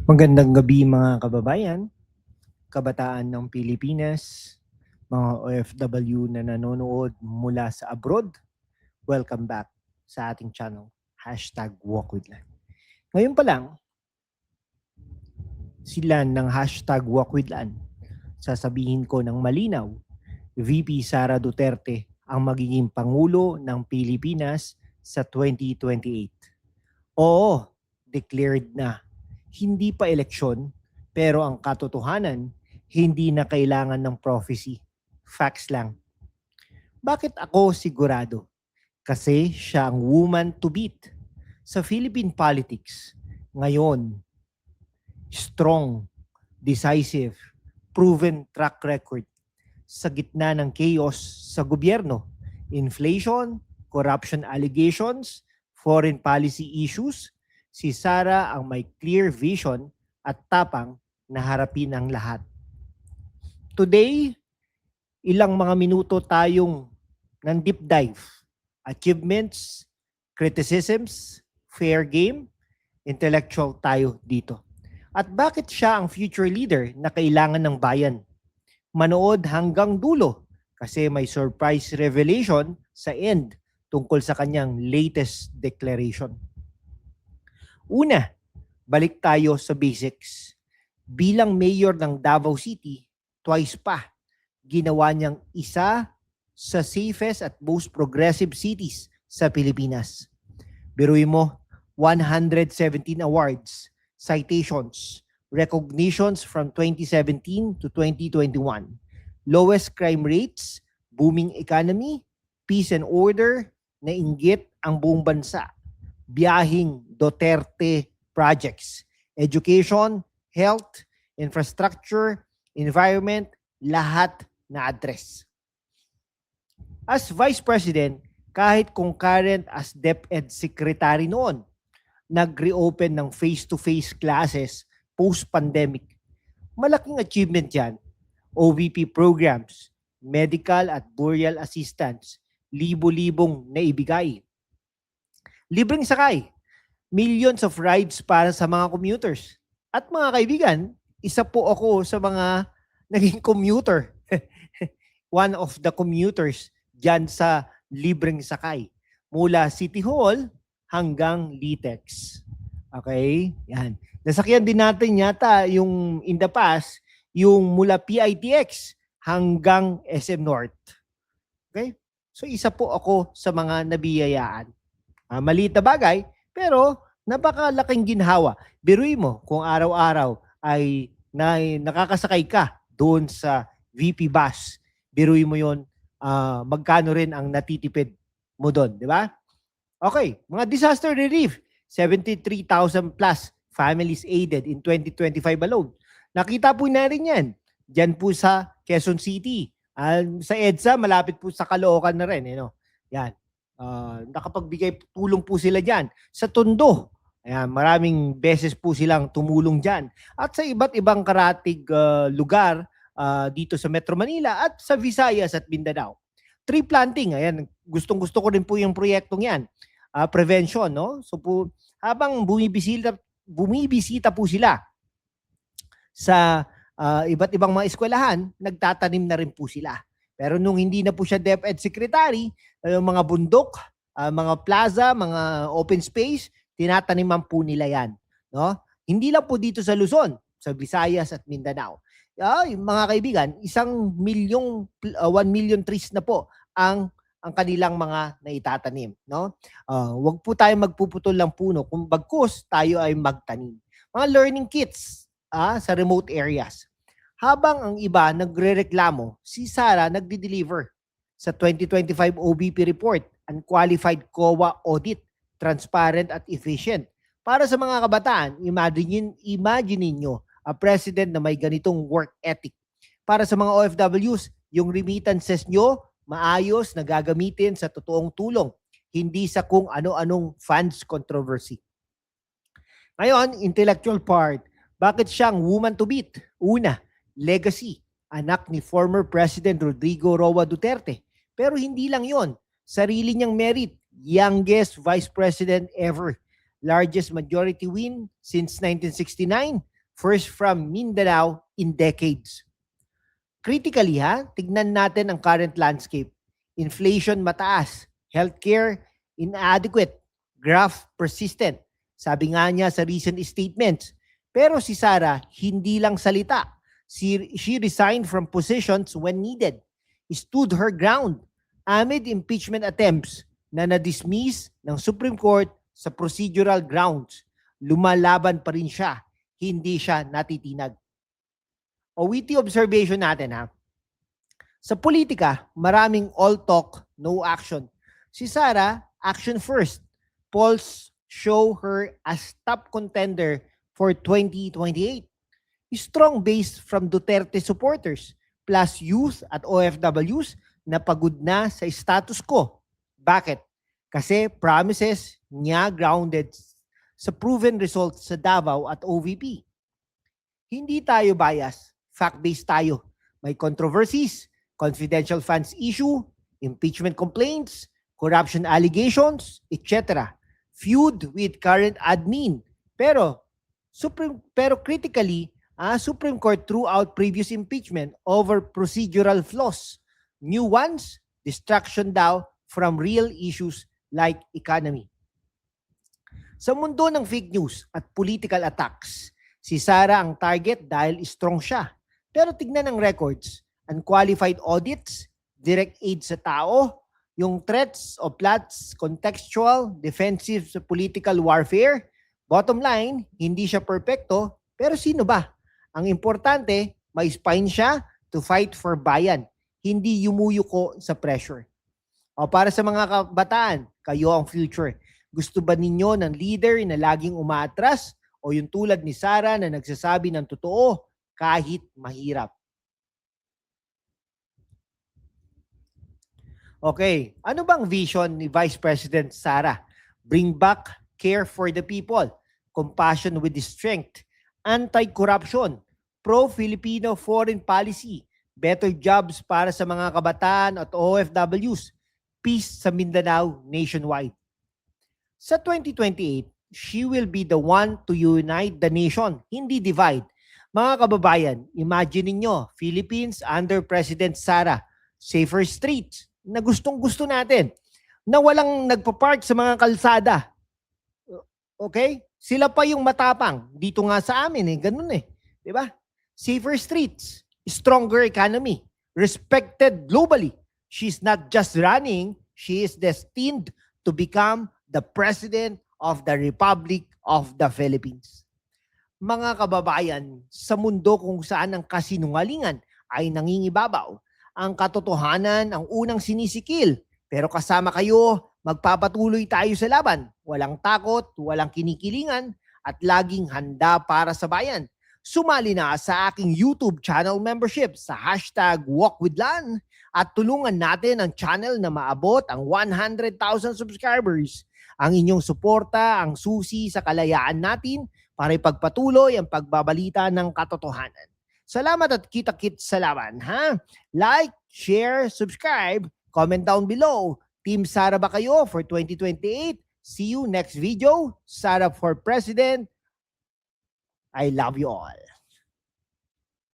Magandang gabi mga kababayan, kabataan ng Pilipinas, mga OFW na nanonood mula sa abroad. Welcome back sa ating channel, #WalkWithLan. Ngayon pa lang, sila ng #WalkWithLan. Sasabihin ko ng malinaw, VP Sara Duterte ang magiging Pangulo ng Pilipinas sa 2028. Oo, declared na. Hindi pa eleksyon, pero ang katotohanan, hindi na kailangan ng prophecy. Facts lang. Bakit ako sigurado? Kasi siya ang woman to beat. Sa Philippine politics, ngayon, strong, decisive, proven track record sa gitna ng chaos sa gobyerno, inflation, corruption allegations, foreign policy issues, si Sara ang may clear vision at tapang na harapin ang lahat. Today, ilang mga minuto tayong ng deep dive, achievements, criticisms, fair game, intellectual tayo dito. At bakit siya ang future leader na kailangan ng bayan? Manood hanggang dulo kasi may surprise revelation sa end tungkol sa kanyang latest declaration. Una, balik tayo sa basics. Bilang mayor ng Davao City, twice pa, ginawa niyang isa sa safest at most progressive cities sa Pilipinas. Biruin mo, 117 awards, citations, recognitions from 2017 to 2021, lowest crime rates, booming economy, peace and order, na inggit ang buong bansa, biyahing Duterte projects, education, health, infrastructure, environment, lahat na address. As Vice President, kahit concurrent as DepEd Secretary noon, nag-reopen ng face-to-face classes post-pandemic. Malaking achievement yan. OVP programs, medical at burial assistance, libo-libong naibigay. Libreng sakay, millions of rides para sa mga commuters. At mga kaibigan, isa po ako sa mga naging commuter. One of the commuters dyan sa libreng sakay. Mula City Hall hanggang Litex. Okay? Yan. Nasakyan din natin yata yung in the past, yung mula PITX hanggang SM North. Okay? So isa po ako sa mga nabiyayaan. Maliit na bagay, pero napakalaking ginhawa. Biruin mo kung araw-araw ay nakakasakay ka doon sa VP bus. Biruin mo yon, magkano rin ang natitipid mo doon, di ba? Okay, mga disaster relief, 73,000 plus families aided in 2025 alone. Nakita po na rin yan. Diyan po sa Quezon City. Sa EDSA, malapit po sa Caloocan na rin. Yan. Nakapagbigay tulong po sila dyan. Sa Tondo, ayan, maraming beses po silang tumulong dyan. At sa iba't ibang karatig lugar dito sa Metro Manila at sa Visayas at Mindanao. Tree planting, ayan, gustong-gusto ko rin po yung proyektong yan. Prevention, no? So po, habang bumibisita po sila sa iba't ibang mga eskwelahan, nagtatanim na rin po sila. Pero nung hindi na po siya DepEd Secretary, mga bundok, mga plaza, mga open space, tinataniman po nila yan. No? Hindi lang po dito sa Luzon, sa Visayas at Mindanao. Mga kaibigan, 1 million trees na po ang kanilang mga naitatanim. No? Wag po tayo magpuputol ng puno kung bagkus tayo ay magtanim. Mga learning kits sa remote areas. Habang ang iba nagrereklamo, si Sara nagdi-deliver sa 2025 OBP report, unqualified COA audit, transparent at efficient. Para sa mga kabataan, imagine niyo a president na may ganitong work ethic. Para sa mga OFWs, yung remittances nyo, maayos na gagamitin sa totoong tulong, hindi sa kung ano-anong funds controversy. Ngayon, intellectual part. Bakit siyang woman to beat? Una, legacy. Anak ni former President Rodrigo Roa Duterte. Pero hindi lang yon. Sarili niyang merit. Youngest vice president ever. Largest majority win since 1969. first from Mindanao in decades. Critically tignan natin ang current landscape. Inflation mataas, healthcare inadequate, graph persistent. Sabi nga niya sa recent statements. Pero si Sara, hindi lang salita. She resigned from positions when needed. Stood her ground amid impeachment attempts na na-dismiss ng Supreme Court sa procedural grounds. Lumalaban pa rin siya. Hindi siya natitinag. O witty observation natin Sa politika, maraming all talk, no action. Si Sara, action first. Polls show her as top contender for 2028. Strong base from Duterte supporters plus youth at OFWs na pagod na sa status quo. Bakit? Kasi promises niya grounded sa proven results sa Davao at OVP. Hindi tayo bias, fact-based tayo. May controversies, confidential funds issue, impeachment complaints, corruption allegations, etc. Feud with current admin. Pero critically, Supreme Court threw out previous impeachment over procedural flaws. New ones, distraction daw from real issues like economy. Sa mundo ng fake news at political attacks, si Sara ang target dahil strong siya. Pero tignan ang records, unqualified audits, direct aid sa tao, yung threats o plots, contextual, defensive sa political warfare. Bottom line, hindi siya perpekto, pero sino ba? Ang importante, may spine siya to fight for bayan, hindi yumuyuko sa pressure. O para sa mga kabataan, kayo ang future. Gusto ba ninyo ng leader na laging umaatras o yung tulad ni Sara na nagsasabi ng totoo kahit mahirap? Okay, ano bang vision ni Vice President Sara? Bring back care for the people, compassion with strength, anti-corruption, pro-Filipino foreign policy, better jobs para sa mga kabataan at OFWs, peace sa Mindanao nationwide. Sa 2028, she will be the one to unite the nation, hindi divide. Mga kababayan, imagine niyo, Philippines under President Sara, safer streets, na gustong-gusto natin, na walang nagpa-park sa mga kalsada. Okay? Sila pa yung matapang. Dito nga sa amin ganun di ba? Safer streets, stronger economy, respected globally. She's not just running, she is destined to become the President of the Republic of the Philippines. Mga kababayan, sa mundo kung saan ang kasinungalingan ay nangingibabaw, ang katotohanan ang unang sinisikil. Pero kasama kayo, magpapatuloy tayo sa laban. Walang takot, walang kinikilingan, at laging handa para sa bayan. Sumali na sa aking YouTube channel membership sa #WalkWithLan at tulungan natin ang channel na maabot ang 100,000 subscribers. Ang inyong suporta ang susi sa kalayaan natin para ipagpatuloy ang pagbabalita ng katotohanan. Salamat at kita-kits sa laban, Like, share, subscribe, comment down below. Team Sara ba kayo for 2028? See you next video. Sara for President. I love you all.